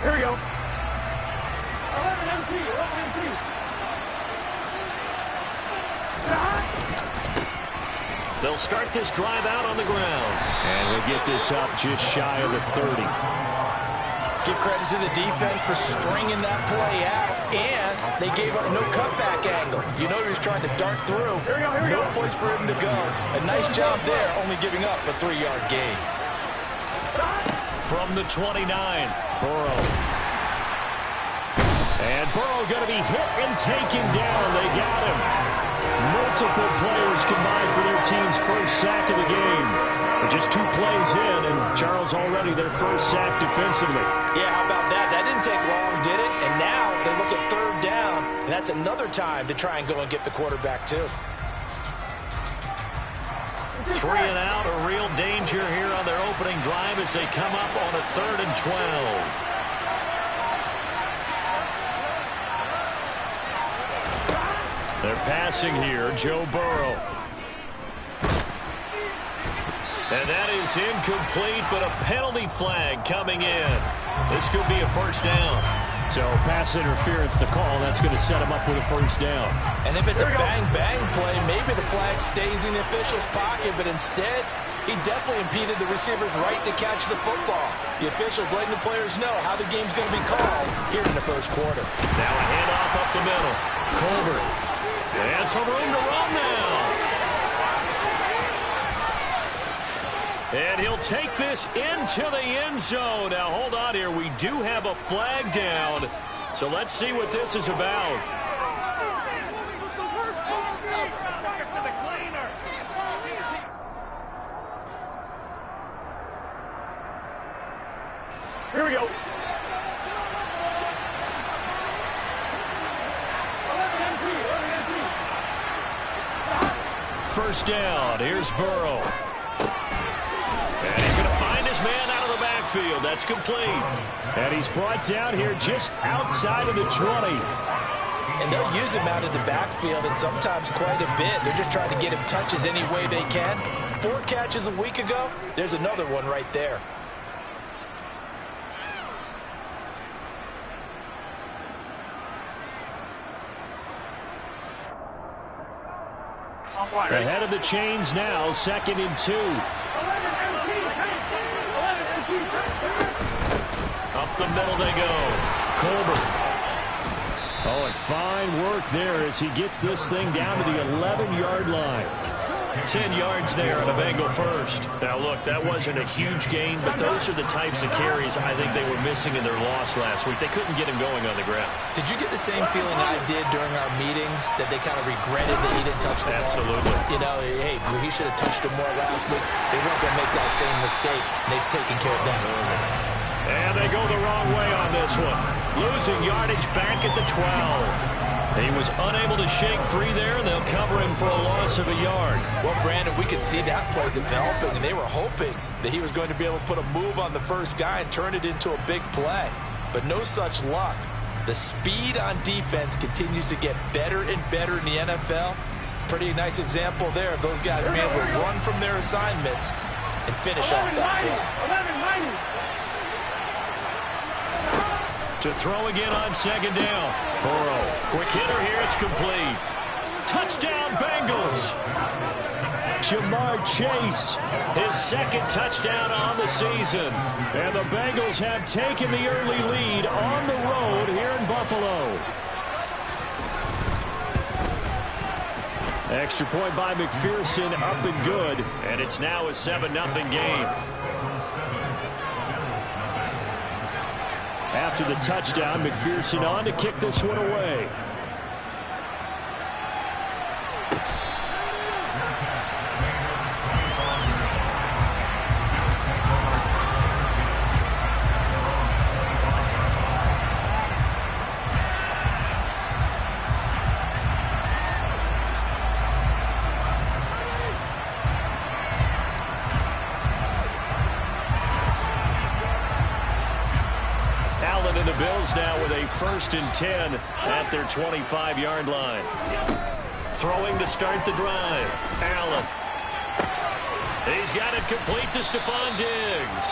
Here we go. 11 MT, 11 MT. They'll start this drive out on the ground. And we'll get this up just shy of the 30. Give credit to the defense for stringing that play out, and they gave up no cutback angle. You know he was trying to dart through. No place for him to go. A nice job there, only giving up a 3-yard gain. From the 29, Burrow. And Burrow going to be hit and taken down. They got him. Multiple players combined for their team's first sack of the game. They're just 2 plays in, and Charles already their first sack defensively. Yeah, how about that? That didn't take long, did it? And now they look at 3rd down, and that's another time to try and go and get the quarterback, too. 3 and out, a real danger here on their opening drive as they come up on a 3rd and 12. They're passing here, Joe Burrow. And that is incomplete, but a penalty flag coming in. This could be a first down. So pass interference to call. That's going to set him up with a first down. And if it's a bang-bang play, maybe the flag stays in the official's pocket, but instead, he definitely impeded the receiver's right to catch the football. The officials letting the players know how the game's going to be called here in the first quarter. Now a handoff up the middle. Colbert. And some room to run now. And he'll take this into the end zone. Now, hold on here. We do have a flag down. So let's see what this is about. Here we go. 11 MT, 11 MT. First down. Here's Burrow. And he's going to find his man out of the backfield. That's complete. And he's brought down here just outside of the 20. And they'll use him out of the backfield, and sometimes quite a bit. They're just trying to get him touches any way they can. 4 catches a week ago. There's another one right there. Ahead of the chains now, 2nd and 2. Up the middle they go. Colbert. Oh, and fine work there as he gets this thing down to the 11-yard line. 10 yards there on a Bengal first. Now, look, that wasn't a huge gain, but those are the types of carries I think they were missing in their loss last week. They couldn't get him going on the ground. Did you get the same feeling I did during our meetings, that they kind of regretted that he didn't touch the ball? Absolutely. You know, hey, he should have touched him more last week. They weren't going to make that same mistake, and they've taken care of that early. And they go the wrong way on this one. Losing yardage back at the 12. He was unable to shake free there, and they'll cover him for a loss of a yard. Well, Brandon, we could see that play developing, and they were hoping that he was going to be able to put a move on the first guy and turn it into a big play. But no such luck. The speed on defense continues to get better and better in the NFL. Pretty nice example there of those guys being able to run from their assignments and finish off that play. 11-90. To throw again on 2nd down. Burrow. Quick hitter here. It's complete. Touchdown, Bengals. Jamar Chase, his 2nd touchdown on the season. And the Bengals have taken the early lead on the road here in Buffalo. Extra point by McPherson, up and good. And it's now a 7-0 game. After the touchdown, McPherson on to kick this one away. And the Bills now with a 1st and 10 at their 25-yard line. Throwing to start the drive. Allen. He's got it complete to Stephon Diggs.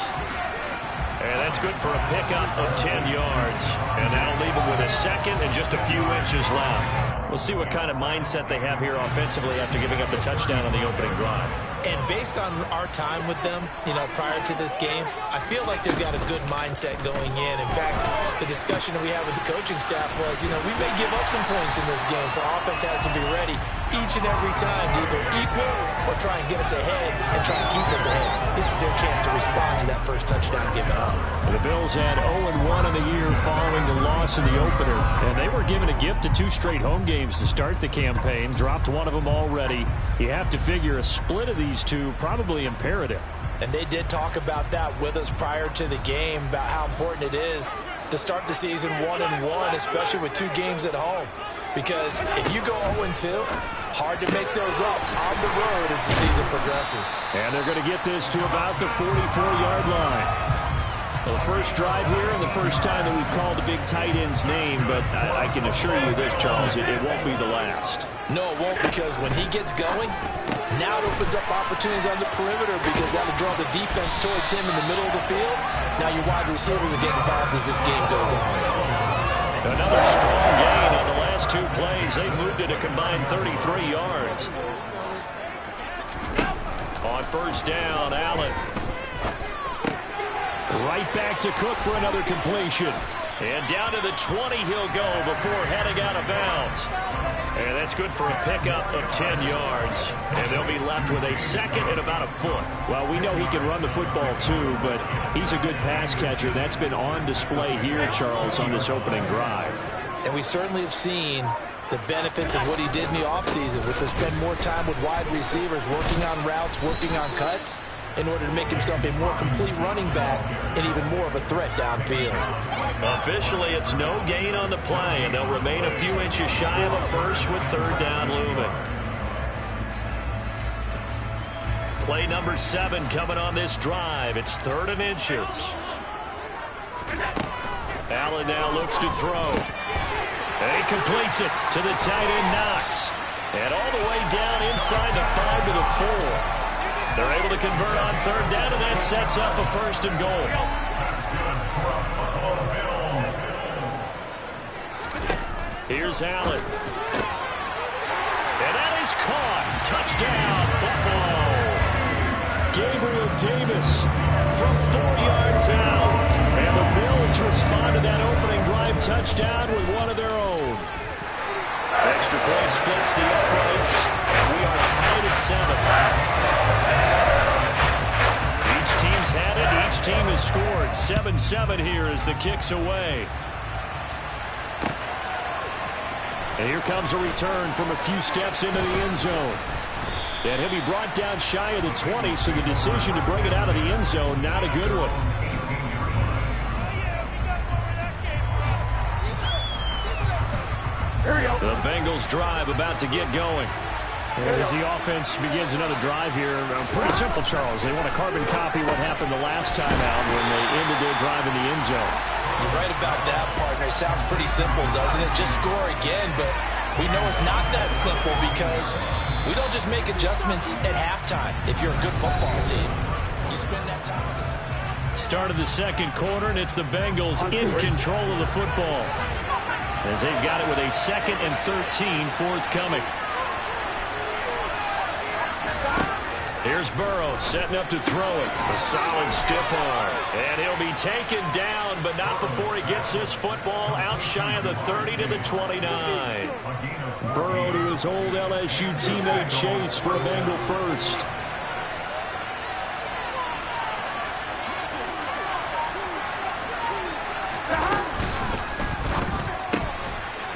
And that's good for a pickup of 10 yards. And that'll leave them with a second and just a few inches left. We'll see what kind of mindset they have here offensively after giving up the touchdown on the opening drive. And based on our time with them, prior to this game, I feel like they've got a good mindset going in. In fact, the discussion that we had with the coaching staff was, we may give up some points in this game, so offense has to be ready each and every time to either equal or try and get us ahead and try and keep us ahead. This is their chance to respond to that first touchdown given up. The Bills had 0-1 in the year following the loss in the opener, and they were given a gift of 2 straight home games to start the campaign. Dropped one of them already. You have to figure a split of these two probably imperative. And they did talk about that with us prior to the game, about how important it is to start the season 1-1, especially with 2 games at home. Because if you go 0-2, hard to make those up on the road as the season progresses. And they're going to get this to about the 44-yard line. Well, the first drive here and the first time that we've called the big tight end's name, but I can assure you this, Charles, it won't be the last. No, it won't, because when he gets going, now it opens up opportunities on the perimeter because that'll draw the defense towards him in the middle of the field. Now your wide receivers are getting involved as this game goes on. Another strong gain on the last 2 plays. They moved it a combined 33 yards. On first down, Allen. Right back to Cook for another completion. And down to the 20 he'll go before heading out of bounds. And that's good for a pickup of 10 yards. And they'll be left with a second and about a foot. Well, we know he can run the football too, but he's a good pass catcher. That's been on display here, Charles, on this opening drive. And we certainly have seen the benefits of what he did in the offseason, which was spend more time with wide receivers, working on routes, working on cuts, in order to make himself a more complete running back and even more of a threat downfield. Officially, it's no gain on the play, and they'll remain a few inches shy of a first with third down looming. Play number 7 coming on this drive. It's 3rd and inches. Allen now looks to throw. And he completes it to the tight end, Knox. And all the way down inside the 5 to the 4. They're able to convert on third down, and that sets up a 1st and goal. Here's Allen. And that is caught. Touchdown, Buffalo. Gabriel Davis from 4 yards out. And the Bills respond to that opening drive touchdown with one of their own. Extra point splits the uprights, and we are tied at 7. Each team's had it. Each team has scored. 7-7 here as the kick's away. And here comes a return from a few steps into the end zone. And he'll be brought down shy of the 20, so the decision to bring it out of the end zone, not a good one. The Bengals drive about to get going. As the offense begins another drive here, pretty simple, Charles. They want to carbon copy what happened the last time out when they ended their drive in the end zone. You're right about that, partner. It sounds pretty simple, doesn't it? Just score again, but we know it's not that simple because we don't just make adjustments at halftime. If you're a good football team, you spend that time. Start of the second quarter, and it's the Bengals in control of the football as they've got it with a 2nd and 13 forthcoming. Here's Burrow setting up to throw it. A solid stiff arm. And he'll be taken down, but not before he gets this football out shy of the 30 to the 29. Burrow to his old LSU teammate Chase for a Bengal first.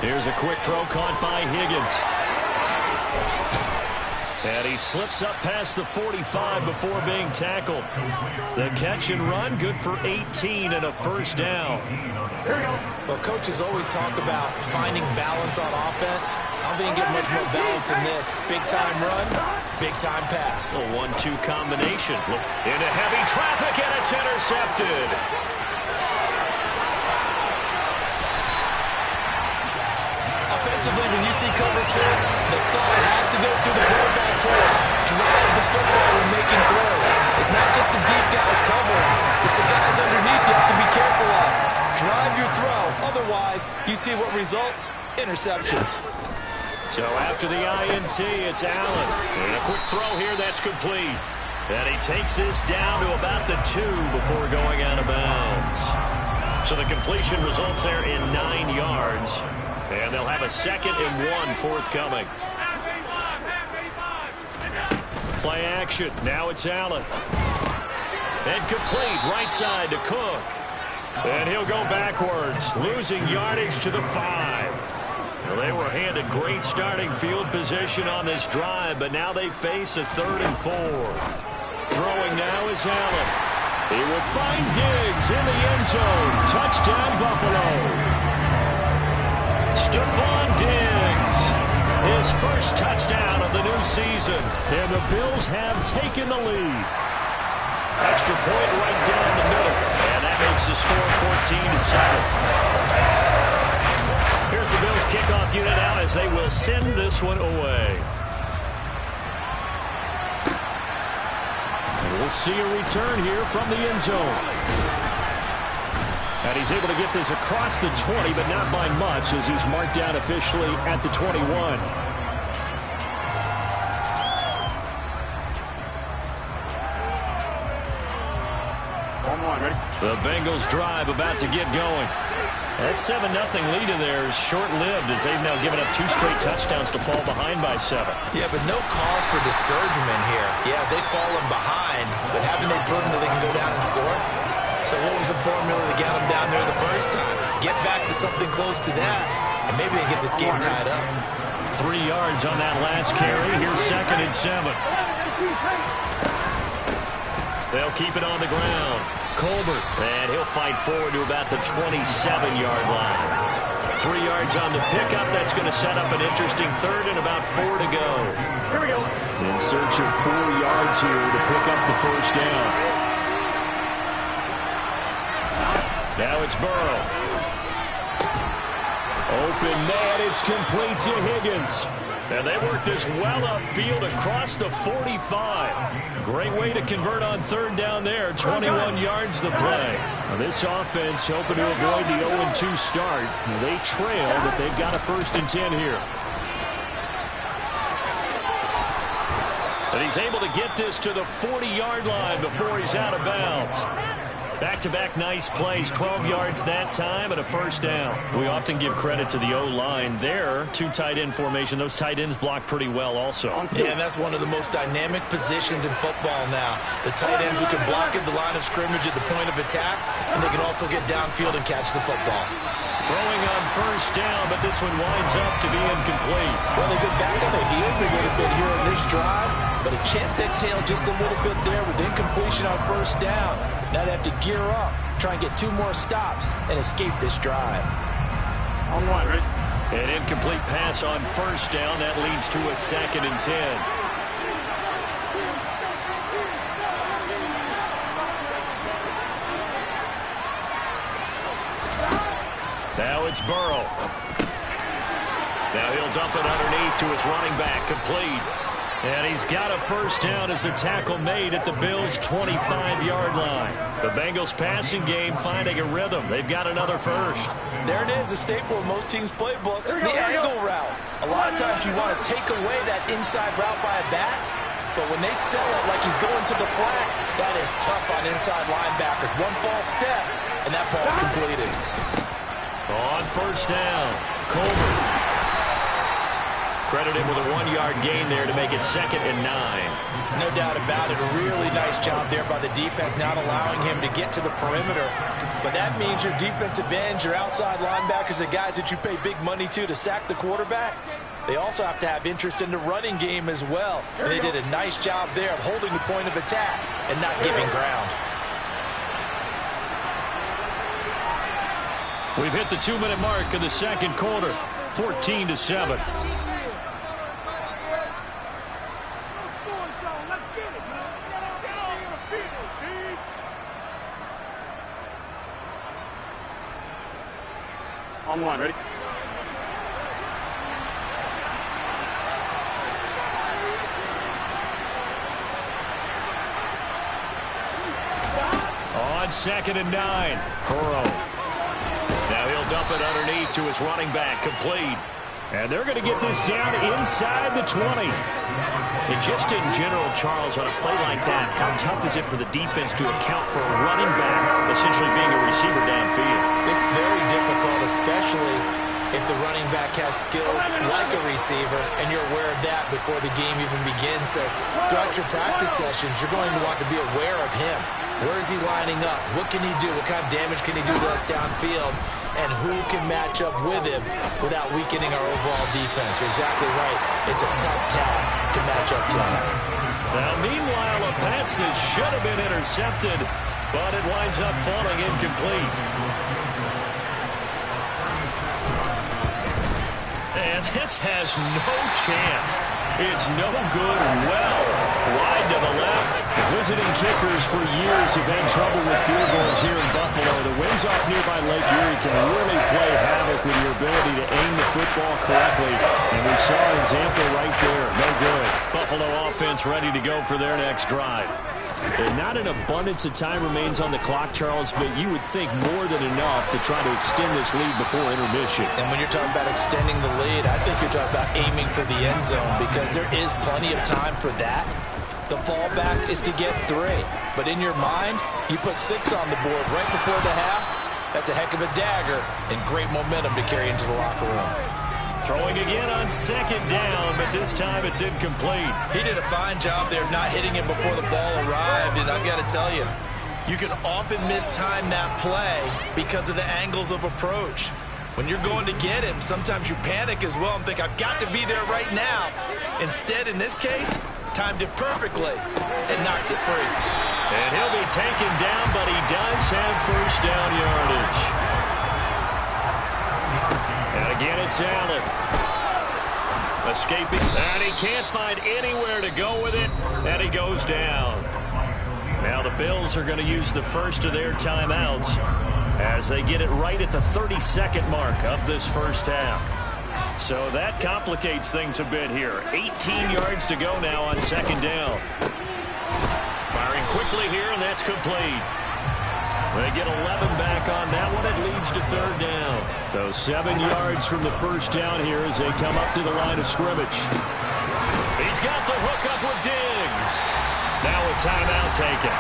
Here's a quick throw caught by Higgins. And he slips up past the 45 before being tackled. The catch and run, good for 18 and a 1st down. Well, coaches always talk about finding balance on offense. I don't think you get much more balance than this. Big-time run, big-time pass. A 1-2 combination. Look into heavy traffic, and it's intercepted. Offensively, when you see cover 2, the thought has to go through the quarterback's head. Drive the football when making throws. It's not just the deep guys covering. It's the guys underneath you have to be careful of. Drive your throw. Otherwise, you see what results? Interceptions. So after the INT, it's Allen. And a quick throw here that's complete. And he takes this down to about the 2 before going out of bounds. So the completion results there in 9 yards. And they'll have a 2nd and 1 forthcoming. Play action. Now it's Allen. And complete right side to Cook. And he'll go backwards, losing yardage to the 5. Well, they were handed great starting field position on this drive, but now they face a 3rd and 4. Throwing now is Allen. He will find Diggs in the end zone. Touchdown, Buffalo. Stephon Diggs, his first touchdown of the new season. And the Bills have taken the lead. Extra point right down the middle. And that makes the score 14-7. Here's the Bills kickoff unit out as they will send this one away. We'll see a return here from the end zone. And he's able to get this across the 20, but not by much as he's marked down officially at the 21. The Bengals drive about to get going. That 7-0 lead of theirs short-lived as they've now given up 2 straight touchdowns to fall behind by 7. Yeah, but no cause for discouragement here. Yeah, they've fallen behind, but haven't they proven that they can go down and score? So what was the formula to get them down there the first time? Get back to something close to that, and maybe they get this game tied up. 3 yards on that last carry. Here's 2nd and 7. They'll keep it on the ground. Colbert, and he'll fight forward to about the 27-yard line. 3 yards on the pickup. That's going to set up an interesting 3rd and about 4 to go. Here we go. In search of 4 yards here to pick up the first down. Now it's Burrow. Open man, it's complete to Higgins. And they work this well upfield across the 45. Great way to convert on 3rd down there. 21 yards the play. Now this offense hoping to avoid the 0-2 start. They trail, but they've got a 1st and 10 here. But he's able to get this to the 40-yard line before he's out of bounds. Back-to-back nice plays, 12 yards that time and a 1st down. We often give credit to the O-line there. 2 tight end formation. Those tight ends block pretty well also. Yeah, and that's one of the most dynamic positions in football now. The tight ends who can block at the line of scrimmage at the point of attack, and they can also get downfield and catch the football. Throwing on 1st down, but this one winds up to be incomplete. Well, they've been back on their heels a little bit here in this drive, but a chance to exhale just a little bit there with incompletion on 1st down. Now they have to gear up, try and get 2 more stops, and escape this drive. On 1, ready? An incomplete pass on 1st down. That leads to a 2nd and 10. Now it's Burrow. Now he'll dump it underneath to his running back, complete. And he's got a 1st down as the tackle made at the Bills' 25-yard line. The Bengals passing game finding a rhythm. They've got another 1st. There it is, a staple of most teams' playbooks, the angle route. A lot of times you want to take away that inside route by a back, but when they sell it like he's going to the flat, that is tough on inside linebackers. 1 false step, and that ball's completed. On 1st down, Colbert. Credit him with a 1-yard gain there to make it 2nd and 9. No doubt about it. A really nice job there by the defense, not allowing him to get to the perimeter. But that means your defensive ends, your outside linebackers, the guys that you pay big money to sack the quarterback, they also have to have interest in the running game as well. And they did a nice job there of holding the point of attack and not giving ground. We've hit the 2-minute mark of the 2nd quarter. 14-7. On 1, ready? 2nd and 9. Burrow. Now he'll dump it underneath to his running back. Complete. And they're going to get this down inside the 20. And just in general, Charles, on a play like that, how tough is it for the defense to account for a running back essentially being a receiver downfield? It's very difficult, especially if the running back has skills like a receiver, and you're aware of that before the game even begins. So throughout your practice sessions, you're going to want to be aware of him. Where is he lining up? What can he do? What kind of damage can he do to us downfield? And who can match up with him without weakening our overall defense? You're exactly right. It's a tough task to match up to him. Now, meanwhile, a pass that should have been intercepted, but it winds up falling incomplete. And this has no chance. It's no good. Well, wide to the left. Visiting kickers for years have had trouble with field goals here in Buffalo. The winds off nearby Lake Erie can really play havoc with your ability to aim the football correctly. And we saw an example right there. No good. Buffalo offense ready to go for their next drive. And not an abundance of time remains on the clock, Charles, but you would think more than enough to try to extend this lead before intermission. And when you're talking about extending the lead, I think you're talking about aiming for the end zone, because there is plenty of time for that. The fallback is to get 3. But in your mind, you put 6 on the board right before the half. That's a heck of a dagger and great momentum to carry into the locker room. Throwing again on 2nd down, but this time it's incomplete. He did a fine job there not hitting him before the ball arrived, and I've got to tell you, you can often mistime that play because of the angles of approach. When you're going to get him, sometimes you panic as well and think, I've got to be there right now. Instead, in this case, timed it perfectly and knocked it free. And he'll be taken down, but he does have first down yardage. And again, it's Allen. Escaping, and he can't find anywhere to go with it, and he goes down. Now the Bills are going to use the first of their timeouts as they get it right at the 32nd mark of this first half. So that complicates things a bit here. 18 yards to go now on 2nd down. Firing quickly here, and that's complete. They get 11 back on that one. It leads to 3rd down. So 7 yards from the first down here as they come up to the line of scrimmage. He's got the hook up with Diggs. Now a timeout taken.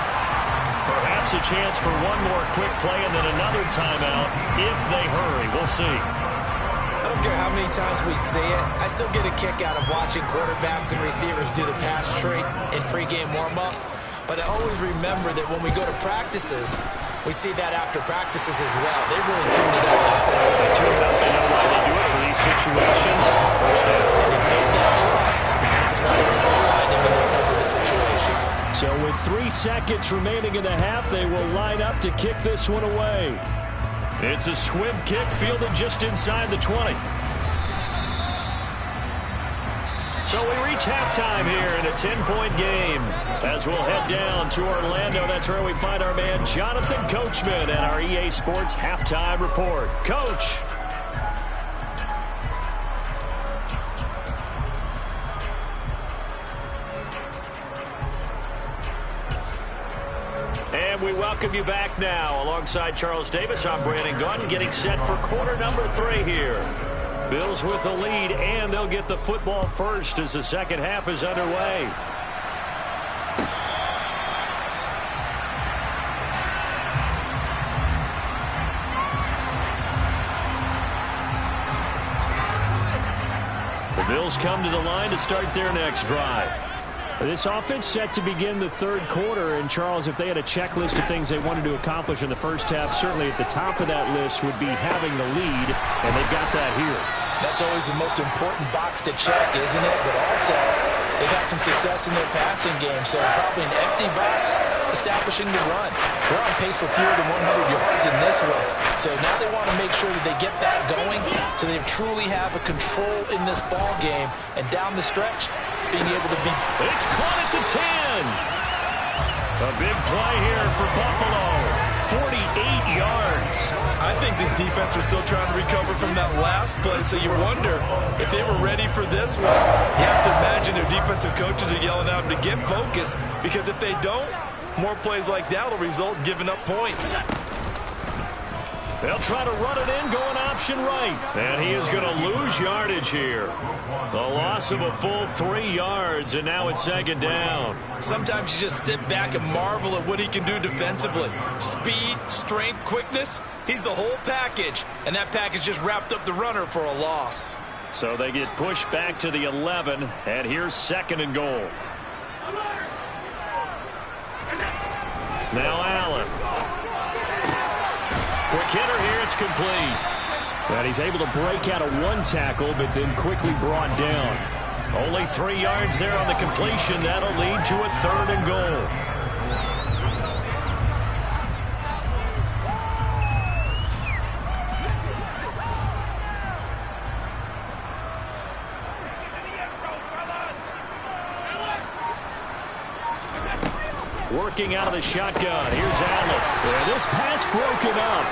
Perhaps a chance for one more quick play and then another timeout if they hurry. We'll see. I don't care how many times we see it. I still get a kick out of watching quarterbacks and receivers do the pass tree in pregame warm-up. But I always remember that when we go to practices, we see that after practices as well. They really tune it up. They tune it up. They know why they do it for these situations. First down. And they build that trust. That's why you're going to find him in this type of a situation. So with 3 seconds remaining in the half, they will line up to kick this one away. It's a squib kick fielded just inside the 20. So we reach halftime here in a 10-point game. As we'll head down to Orlando, that's where we find our man Jonathan Coachman at our EA Sports Halftime Report. Coach. And we welcome you back now. Alongside Charles Davis, I'm Brandon Gunn, getting set for quarter number 3 here. Bills with the lead, and they'll get the football first as the second half is underway. The Bills come to the line to start their next drive. This offense set to begin the 3rd quarter, and Charles, if they had a checklist of things they wanted to accomplish in the first half, certainly at the top of that list would be having the lead, and they've got that here. That's always the most important box to check, isn't it? But also, they've had some success in their passing game, so probably an empty box, establishing the run. They're on pace for fewer than 100 yards in this one. So now they want to make sure that they get that going so they truly have a control in this ball game. And down the stretch, being able to be... It's caught at the 10. A big play here for Buffalo. 48 yards. I think this defense is still trying to recover from that last play, so you wonder if they were ready for this one. You have to imagine their defensive coaches are yelling out to get focused, because if they don't, More plays like that will result in giving up points. They'll try to run it in, going option right. And he is going to lose yardage here. The loss of a full 3 yards, and now it's second down. Sometimes you just sit back and marvel at what he can do defensively. Speed, strength, quickness, he's the whole package. And that package just wrapped up the runner for a loss. So they get pushed back to the 11, and here's second and goal. Now Allen. Quick hitter here, it's complete. And he's able to break out of 1 tackle, but then quickly brought down. Only 3 yards there on the completion. That'll lead to a third and goal. Working out of the shotgun. Here's Allen. And this pass broken up.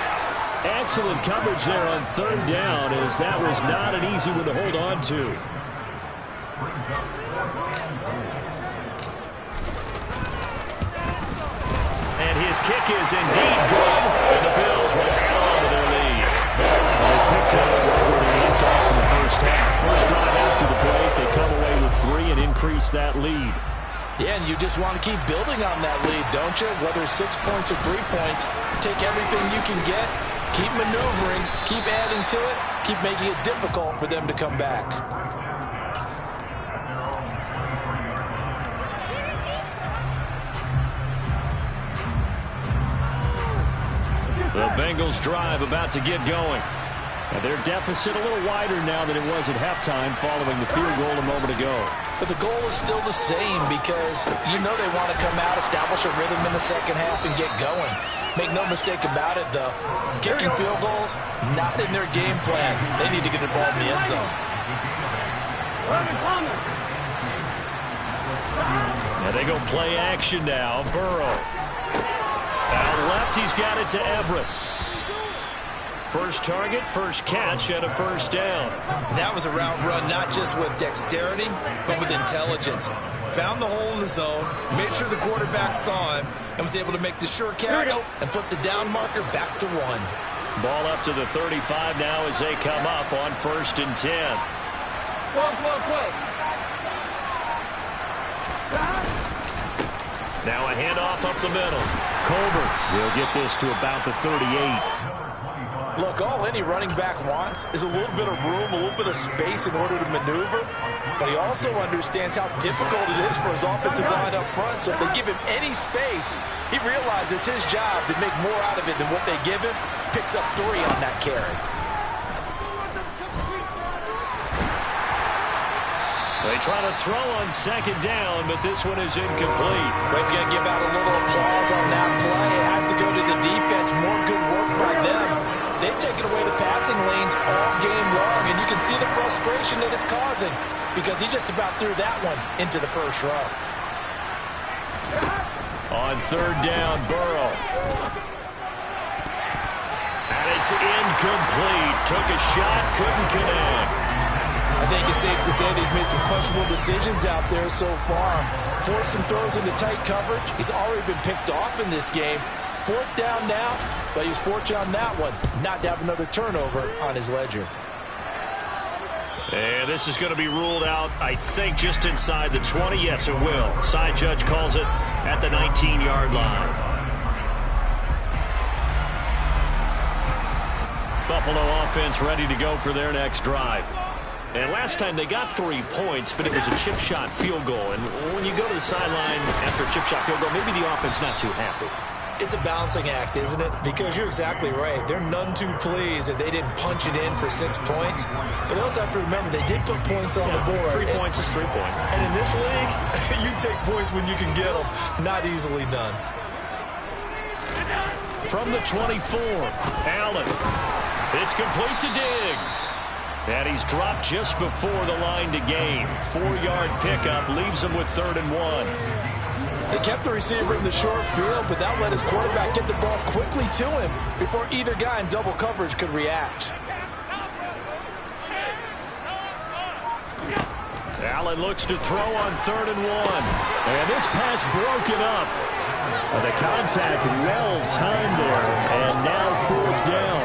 Excellent coverage there on third down, as that was not an easy one to hold on to. And his kick is indeed good. And the Bills will hang on to their lead. They picked up right where they left off in the first half. First drive after the break, they come away with 3 and increase that lead. Yeah, and you just want to keep building on that lead, don't you? Whether it's 6 points or 3 points, take everything you can get, keep maneuvering, keep adding to it, keep making it difficult for them to come back. The Bengals drive about to get going. And their deficit a little wider now than it was at halftime following the field goal a moment ago. But the goal is still the same, because you know they want to come out, establish a rhythm in the second half, and get going. Make no mistake about it, though. Kicking field goals, not in their game plan. They need to get the ball in the end zone. And they go play action now. Burrow. Out left, he's got it to Everett. First target, first catch, and a first down. That was a route run not just with dexterity, but with intelligence. Found the hole in the zone, made sure the quarterback saw him, and was able to make the sure catch and flip the down marker back to 1. Ball up to the 35 now as they come up on 1st and 10. Now a handoff up the middle. Colbert will get this to about the 38. Look, all any running back wants is a little bit of room, a little bit of space in order to maneuver. But he also understands how difficult it is for his offensive line up front. So if they give him any space, he realizes his job to make more out of it than what they give him. Picks up 3 on that carry. They try to throw on second down, but this one is incomplete. We're going to give out a little applause on that play. It has to go to the defense. More good work by them. They've taken away the passing lanes all game long, and you can see the frustration that it's causing, because he just about threw that one into the first row. On third down, Burrow. And it's incomplete. Took a shot, couldn't connect. I think it's safe to say that he's made some questionable decisions out there so far. Forced some throws into tight coverage. He's already been picked off in this game. 4th down now, but he was fortunate on that one not to have another turnover on his ledger. And this is going to be ruled out, I think, just inside the 20. Yes, it will. Side judge calls it at the 19-yard line. Buffalo offense ready to go for their next drive. And last time they got 3 points, but it was a chip shot field goal. And when you go to the sideline after a chip shot field goal, maybe the offense not too happy. It's a balancing act, isn't it? Because you're exactly right. They're none too pleased that they didn't punch it in for 6 points. But they also have to remember they did put points on the board. 3 points is 3 points. And in this league, you take points when you can get them. Not easily done. From the 24, Allen. It's complete to Diggs. And he's dropped just before the line to gain. 4-yard pickup leaves him with 3rd and 1. They kept the receiver in the short field, but that let his quarterback get the ball quickly to him before either guy in double coverage could react. Allen looks to throw on 3rd and 1. And this pass broken up. The contact well-timed there, and now fourth down.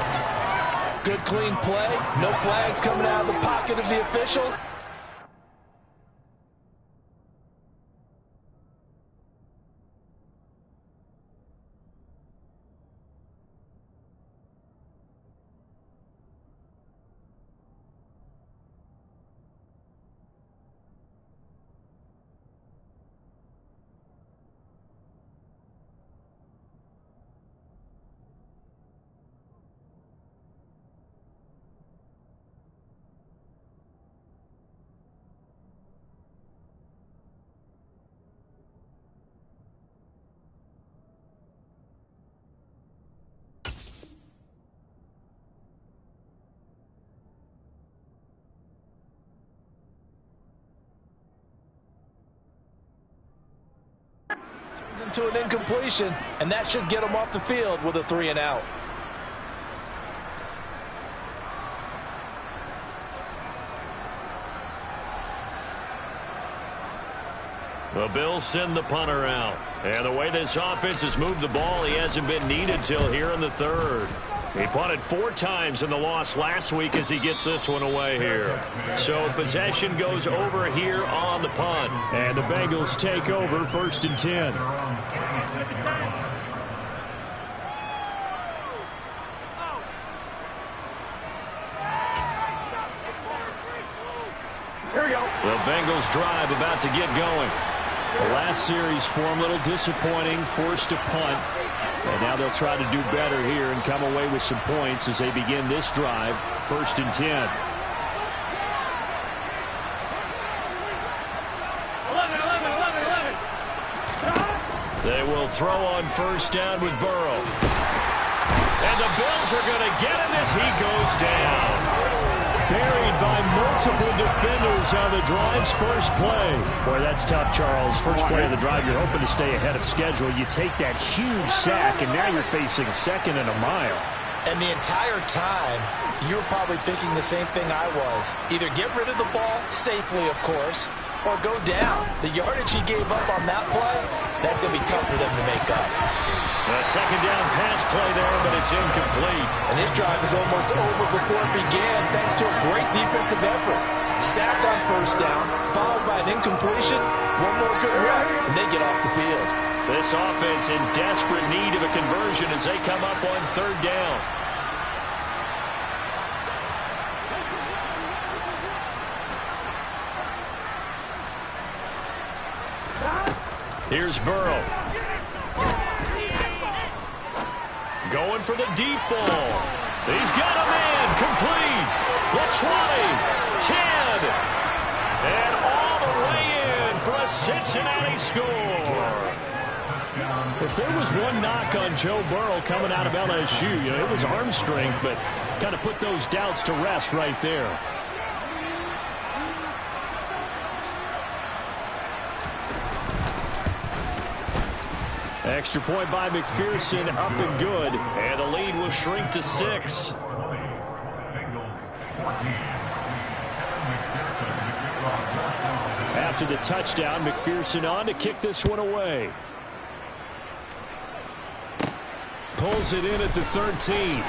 Good, clean play. No flags coming out of the pocket of the officials. Into an incompletion, and that should get him off the field with a 3-and-out. The Bills send the punter out. And the way this offense has moved the ball, he hasn't been needed till here in the third. He punted 4 times in the loss last week as he gets this one away here. So possession goes over here on the punt. And the Bengals take over 1st and 10. Here we go. The Bengals drive about to get going. The last series for him, a little disappointing, forced to punt. And now they'll try to do better here and come away with some points as they begin this drive, 1st and 10. 11, 11. They will throw on 1st down with Burrow. And the Bills are going to get him as he goes down. Buried by multiple defenders on the drive's first play. Boy, that's tough, Charles. First play of the drive, you're hoping to stay ahead of schedule. You take that huge sack, and now you're facing 2nd and a mile. And the entire time, you were probably thinking the same thing I was. Either get rid of the ball, safely, of course, or go down. The yardage he gave up on that play, that's going to be tough for them to make up. A 2nd down pass play there, but it's incomplete. And his drive is almost over before it began, thanks to a great defensive effort. Sack on 1st down, followed by an incompletion, one more good run, and they get off the field. This offense in desperate need of a conversion as they come up on 3rd down. Here's Burrow. Going for the deep ball. He's got a man. Complete. The 20. 10. And all the way in for a Cincinnati score. If there was one knock on Joe Burrow coming out of LSU, it was arm strength, but kind of put those doubts to rest right there. Extra point by McPherson, up and good. And the lead will shrink to 6. After the touchdown, McPherson on to kick this one away. Pulls it in at the 13.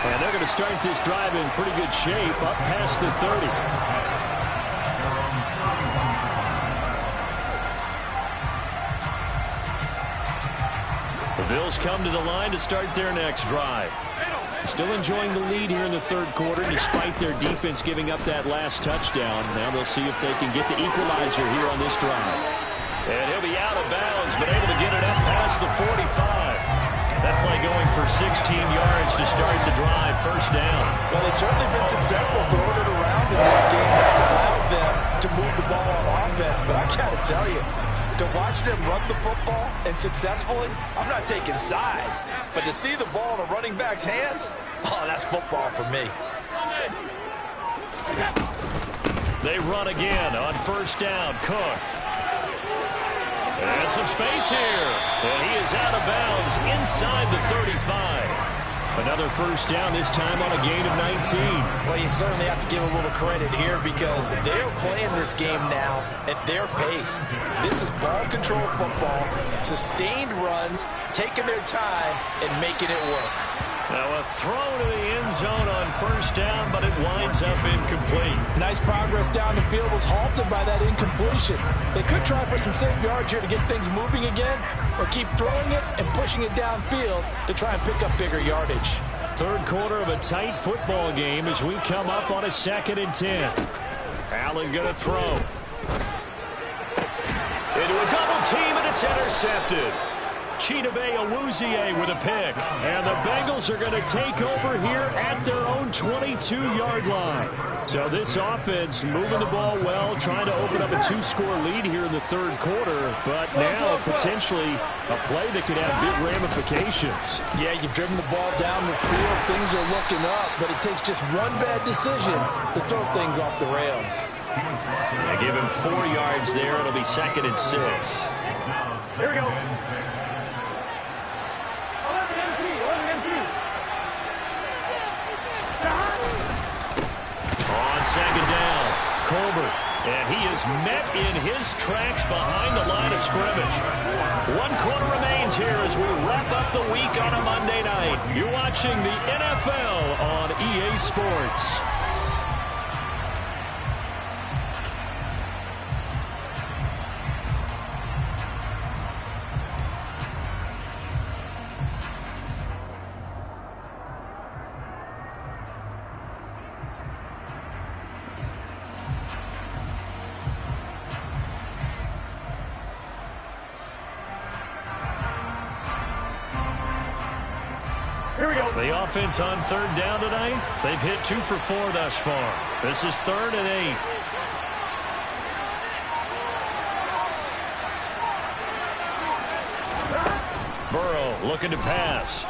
And they're going to start this drive in pretty good shape, up past the 30. The Bills come to the line to start their next drive. Still enjoying the lead here in the 3rd quarter despite their defense giving up that last touchdown. Now they'll see if they can get the equalizer here on this drive. And he'll be out of bounds, but able to get it up past the 45. That play going for 16 yards to start the drive, 1st down. Well, they've certainly been successful throwing it around in this game. That's allowed them to move the ball on offense, but I got to tell you, to watch them run the football and successfully, I'm not taking sides. But to see the ball in a running back's hands, oh, that's football for me. They run again on 1st down. Cook. And some space here. And he is out of bounds inside the 35. Another first down, this time on a gain of 19. Well, you certainly have to give a little credit here because they're playing this game now at their pace. This is ball control football, sustained runs, taking their time, and making it work. Now a throw to the end zone on first down, but it winds up incomplete. Nice progress down the field was halted by that incompletion. They could try for some safe yards here to get things moving again, or keep throwing it and pushing it downfield to try and pick up bigger yardage. Third quarter of a tight football game as we come up on a 2nd and 10. Allen going to throw. Into a double team, and it's intercepted. Chidobe Awuzie with a pick. And the Bengals are going to take over here at their own 22-yard line. So this offense moving the ball well, trying to open up a 2-score lead here in the third quarter. But now potentially a play that could have big ramifications. Yeah, you've driven the ball down the field. Things are looking up, but it takes just one bad decision to throw things off the rails. They give him 4 yards there. It'll be 2nd and 6. Here we go. On 2nd down, Colbert, and he is met in his tracks behind the line of scrimmage. 1 quarter remains here as we wrap up the week on a Monday night. You're watching the NFL on EA Sports. The offense on 3rd down tonight, they've hit 2 for 4 thus far. This is 3rd and 8. Burrow looking to pass.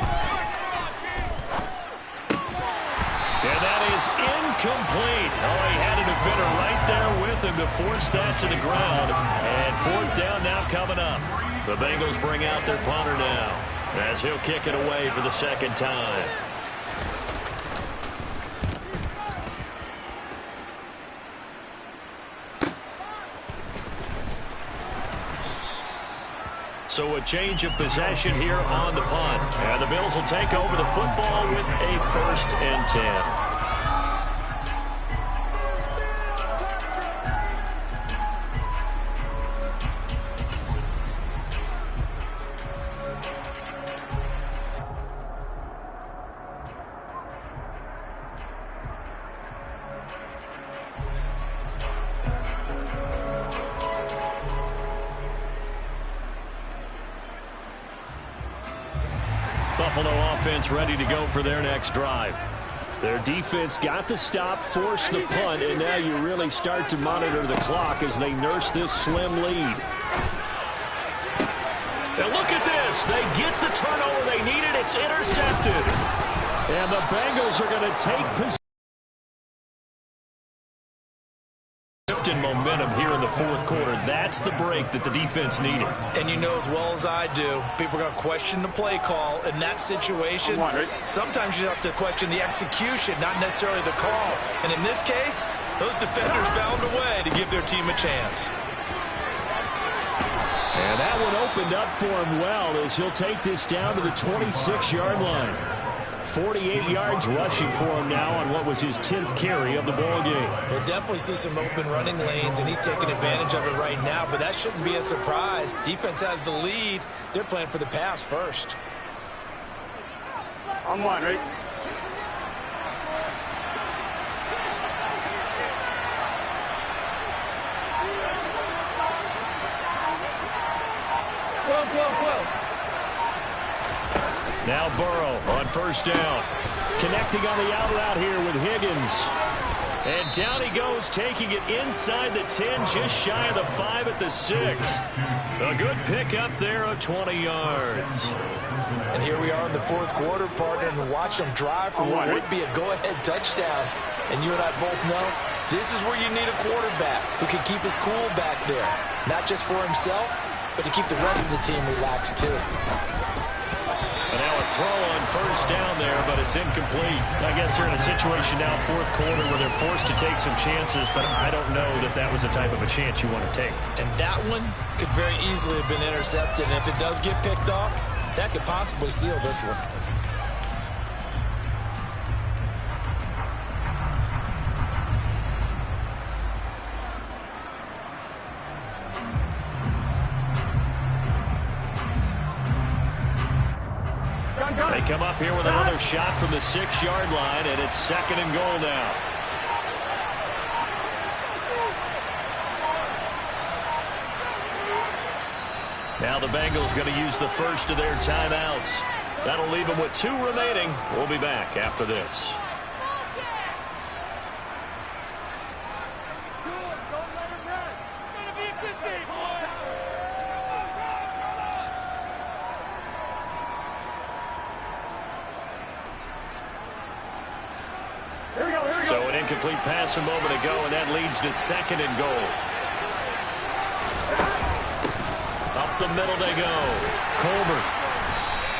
And that is incomplete. Oh, he had a defender right there with him to force that to the ground. And 4th down now coming up. The Bengals bring out their punter now, as he'll kick it away for the 2nd time. So a change of possession here on the punt. And the Bills will take over the football with a 1st and 10. Buffalo offense ready to go for their next drive. Their defense got the stop, forced the punt, and now you really start to monitor the clock as they nurse this slim lead. And look at this. They get the turnover they needed. It's intercepted. And the Bengals are going to take possession. In momentum here in the 4th quarter. That's the break that the defense needed. And you know as well as I do, people are going to question the play call in that situation. Sometimes you have to question the execution, not necessarily the call. And in this case, those defenders found a way to give their team a chance. And that one opened up for him well as he'll take this down to the 26-yard line. 48 yards rushing for him now on what was his 10th carry of the ball game. We'll definitely see some open running lanes, and he's taking advantage of it right now, but that shouldn't be a surprise. Defense has the lead. They're playing for the pass first. On 1, right? Now Burrow on 1st down. Connecting on the out route here with Higgins. And down he goes, taking it inside the 10, just shy of the 5 at the 6. A good pick up there of 20 yards. And here we are in the 4th quarter, partner, and watch them drive for what would be a go-ahead touchdown. And you and I both know this is where you need a quarterback who can keep his cool back there. Not just for himself, but to keep the rest of the team relaxed too. And now a throw on 1st down there, but it's incomplete. I guess they're in a situation now, fourth quarter, where they're forced to take some chances, but I don't know that that was the type of a chance you want to take. And that one could very easily have been intercepted. And if it does get picked off, that could possibly seal this one. They come up here with another shot from the 6-yard line, and it's 2nd and goal now. Now the Bengals going to use the first of their timeouts. That'll leave them with 2 remaining. We'll be back after this. So an incomplete pass a moment ago, and that leads to 2nd and goal. Up the middle they go. Colbert.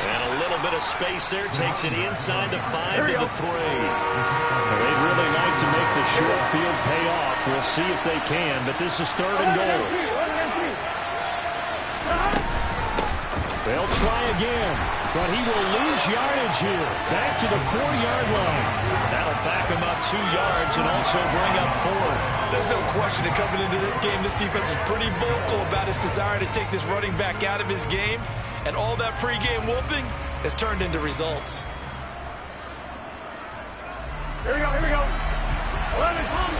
And a little bit of space there. Takes it inside the 5 to the 3. Well, they'd really like to make the short field pay off. We'll see if they can, but this is 3rd and goal. They'll try again, but he will lose yardage here. Back to the 4-yard line. That'll back him up 2 yards and also bring up 4th. There's no question that coming into this game, this defense is pretty vocal about his desire to take this running back out of his game. And all that pregame wolfing has turned into results. Here we go, here we go. 11 coming.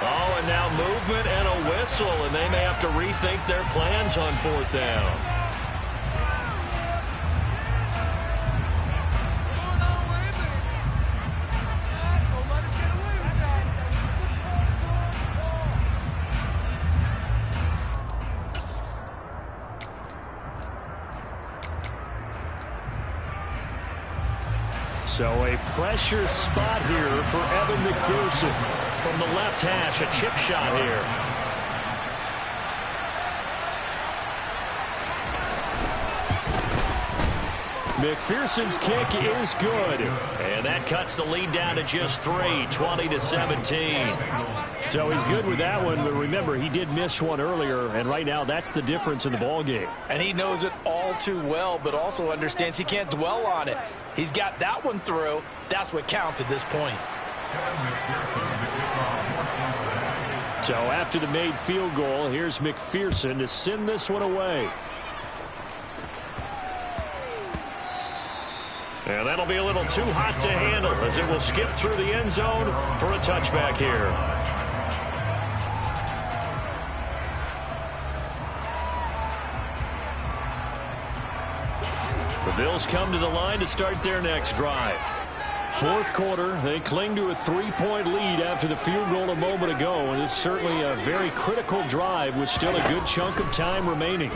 Oh, and now movement and a whistle, and they may have to rethink their plans on 4th down. So a pressure spot here for Evan McPherson. From the left hash, a chip shot here. McPherson's kick is good. And that cuts the lead down to just 3, 20-17. So he's good with that one, but remember, he did miss one earlier, and right now that's the difference in the ballgame. And he knows it all too well, but also understands he can't dwell on it. He's got that one through. That's what counts at this point. So after the made field goal, here's McPherson to send this one away. And that'll be a little too hot to handle as it will skip through the end zone for a touchback here. The Bills come to the line to start their next drive. 4th quarter, they cling to a 3-point lead after the field goal a moment ago, and it's certainly a very critical drive with still a good chunk of time remaining.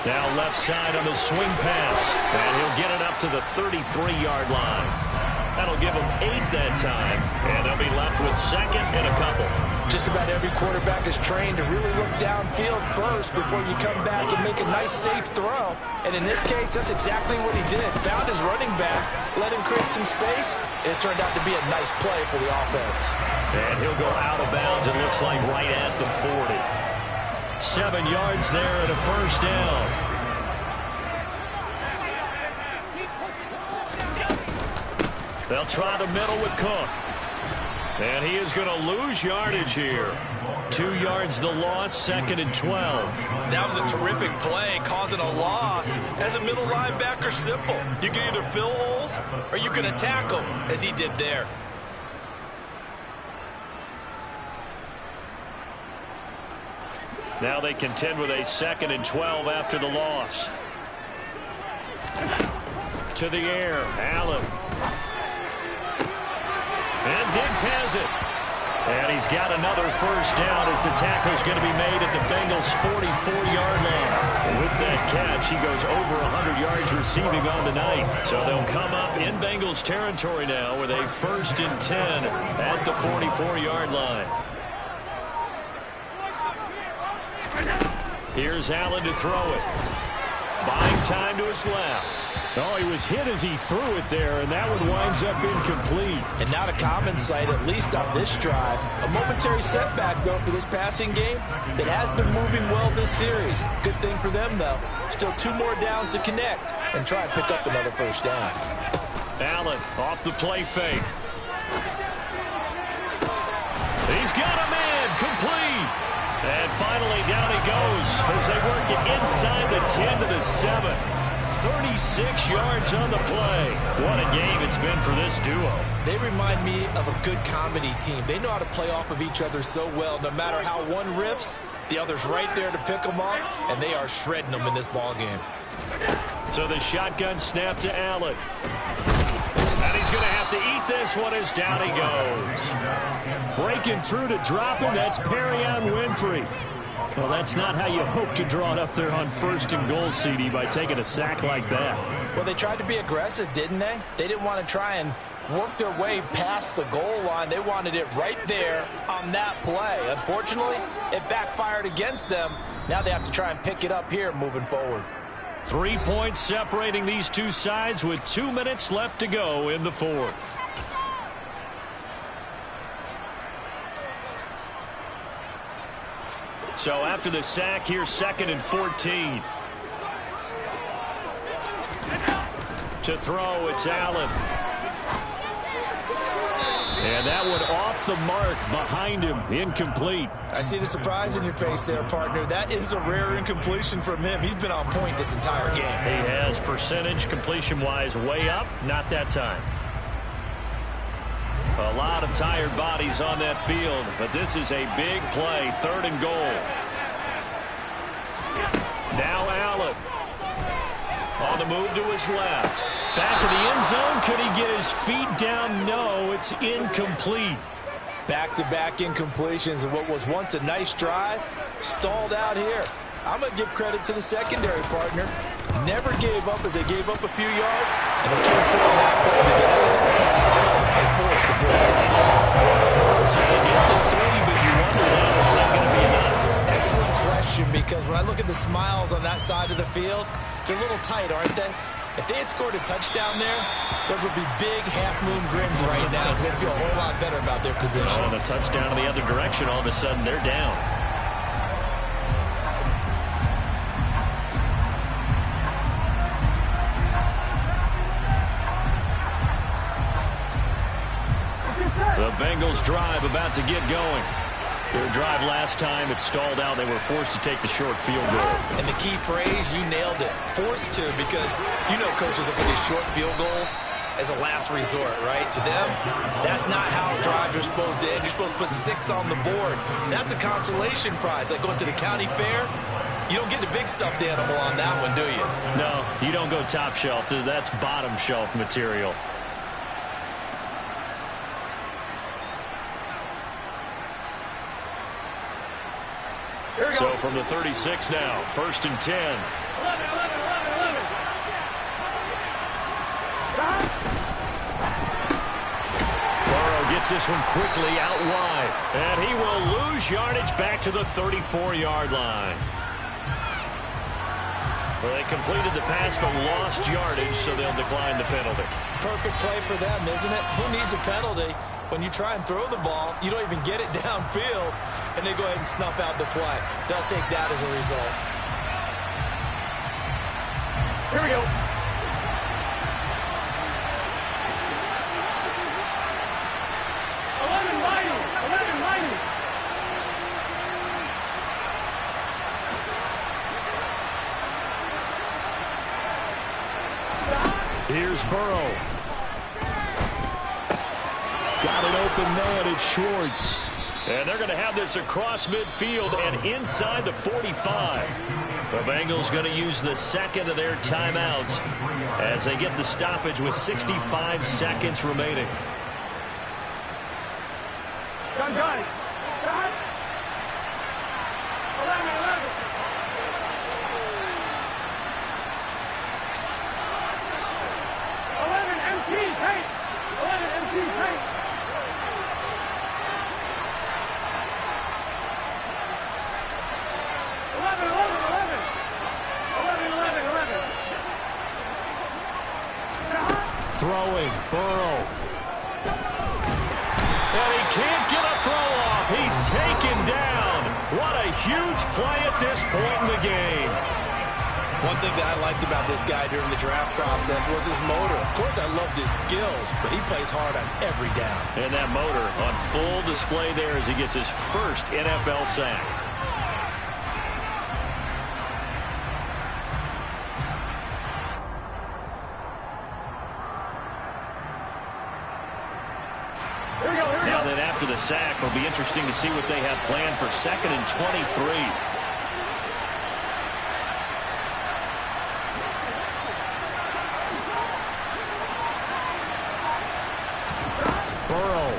Now left side on the swing pass, and he'll get it up to the 33-yard line. That'll give him 8 that time, and they'll be left with 2nd and a couple. Just about every quarterback is trained to really look downfield first before you come back and make a nice, safe throw. And in this case, that's exactly what he did. Found his running back, let him create some space, and it turned out to be a nice play for the offense. And he'll go out of bounds, it looks like, right at the 40. 7 yards there and a 1st down. They'll try the middle with Cook. And he is going to lose yardage here. 2 yards the loss, 2nd and 12. That was a terrific play, causing a loss. As a middle linebacker, simple. You can either fill holes or you can attack them, as he did there. Now they contend with a 2nd and 12 after the loss. To the air, Allen. And Diggs has it. And he's got another first down as the tackle's going to be made at the Bengals' 44-yard line. And with that catch, he goes over 100 yards receiving on the night. So they'll come up in Bengals territory now with a 1st and 10 at the 44-yard line. Here's Allen to throw it. Buying time to his left. Oh, he was hit as he threw it there, and that one winds up incomplete. And not a common sight, at least on this drive. A momentary setback, though, for this passing game that has been moving well this series. Good thing for them, though. Still 2 more downs to connect and try and pick up another first down. Allen off the play fake. He's got a man complete. And finally down he goes as they work it inside the 10 to the 7. 36 yards on the play. What a game it's been for this duo. They remind me of a good comedy team. They know how to play off of each other so well. No matter how one riffs, the other's right there to pick them up, and they are shredding them in this ball game. So the shotgun snap to Allen. And he's going to have to eat this one as down he goes. Breaking through to drop him, that's Perrion Winfrey. Well, that's not how you hope to draw it up there on 1st and goal, CD, by taking a sack like that. Well, they tried to be aggressive, didn't they? They didn't want to try and work their way past the goal line. They wanted it right there on that play. Unfortunately, it backfired against them. Now they have to try and pick it up here moving forward. 3 points separating these two sides with 2 minutes left to go in the 4th. So after the sack, here's 2nd and 14. To throw, it's Allen. And that one off the mark behind him, incomplete. I see the surprise in your face there, partner. That is a rare incompletion from him. He's been on point this entire game. He has percentage completion-wise way up, not that time. A lot of tired bodies on that field, but this is a big play, 3rd and goal. Now Allen. On the move to his left. Back of the end zone. Could he get his feet down? No, it's incomplete. Back-to-back incompletions, and what was once a nice drive stalled out here. I'm going to give credit to the secondary, partner. Never gave up as they gave up a few yards, and they came through on that play to deliver that pass and force the ball. So they get to 3, but you wonder now it's not going to be enough. Excellent question, because when I look at the smiles on that side of the field, they're a little tight, aren't they? If they had scored a touchdown there, those would be big half-moon grins right now because they'd feel a whole lot better about their position. On a touchdown in the other direction, all of a sudden they're down. The Bengals drive about to get going. Their drive last time, it stalled out. They were forced to take the short field goal. And the key phrase, you nailed it. Forced to, because you know coaches will put these short field goals as a last resort, right? To them, that's not how drives are supposed to end. You're supposed to put 6 on the board. That's a consolation prize. Like going to the county fair, you don't get the big stuffed animal on that one, do you? No, you don't go top shelf. That's bottom shelf material. So from the 36 now, 1st and 10. 11. Burrow gets this one quickly out wide. And he will lose yardage back to the 34-yard line. Well, they completed the pass but lost yardage, so they'll decline the penalty. Perfect play for them, isn't it? Who needs a penalty? When you try and throw the ball, you don't even get it downfield, and they go ahead and snuff out the play. They'll take that as a result. Here we go. Here's Burrow. Got an open man, it's Schwartz. And they're going to have this across midfield and inside the 45. The Bengals going to use the second of their timeouts as they get the stoppage with 65 seconds remaining. Gun, gun. Gun. 11, 11. 11 MT, tight. 11 MT, tight. 11, 11, 11. 11, 11, 11. Throwing, Burrow. And he can't get a throw off. He's taken down. What a huge play at this point in the game. One thing that I liked about this guy during the draft process was his motor. Of course, I loved his skills, but he plays hard on every down. And that motor on full display there as he gets his first NFL sack. Now then, after the sack, it'll be interesting to see what they have planned for 2nd and 23. Burrow.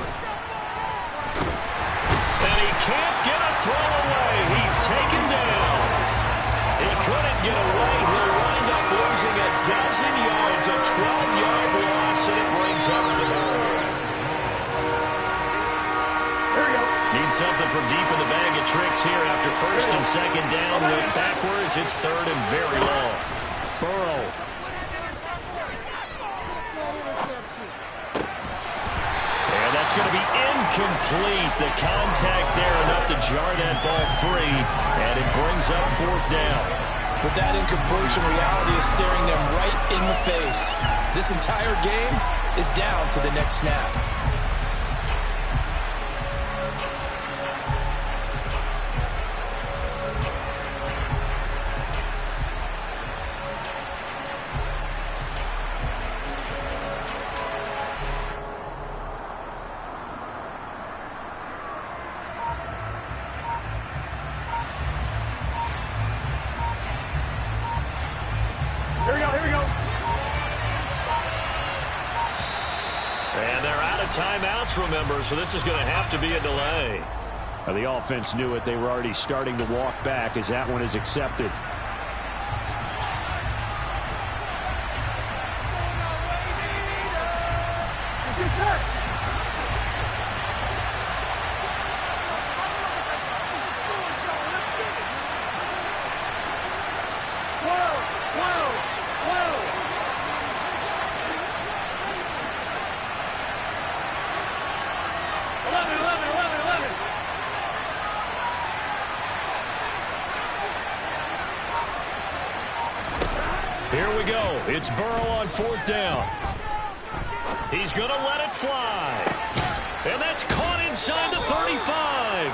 And he can't get a throw away. He's taken down. He couldn't get away. He'll wind up losing a dozen yards, a 12-yard loss, and it brings up the ball. Need something from deep in the bag of tricks here after 1st and 2nd down. Went backwards. It's 3rd and very long. Burrow. And that's going to be incomplete. The contact there enough to jar that ball free. And it brings up 4th down. With that incompletion, reality is staring them right in the face. This entire game is down to the next snap. Here we go, here we go. And they're out of timeouts, remember, so this is going to have to be a delay. The offense knew it. They were already starting to walk back as that one is accepted. Here we go. It's Burrow on 4th down. He's going to let it fly. And that's caught inside the 35.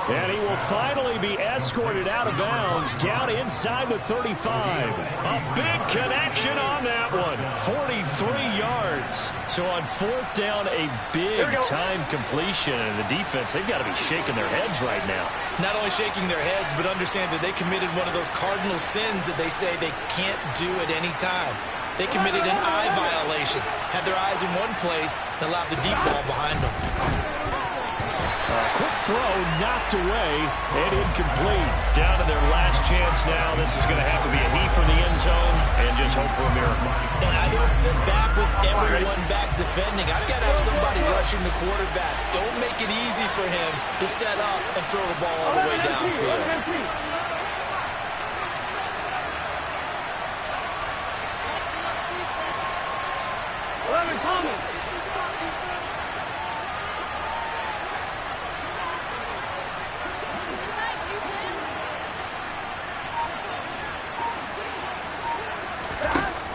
And he will finally be escorted out of bounds down inside the 35. A big connection on that one. 43 yards. So on 4th down, a big-time completion. And the defense, they've got to be shaking their heads right now. Not only shaking their heads, but understand that they committed one of those cardinal sins that they say they can't do at any time. They committed an eye violation, had their eyes in one place, and allowed the deep ball behind them. Quick throw, knocked away, and incomplete. Down to their last chance now. This is going to have to be a heave from the end zone and just hope for a miracle. And I don't sit back with everyone back defending. I've got to have somebody rushing the quarterback. Don't make it easy for him to set up and throw the ball all the way downfield.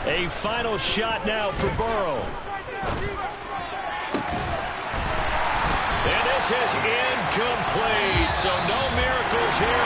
A final shot now for Burrow. And this is incomplete. So no miracles here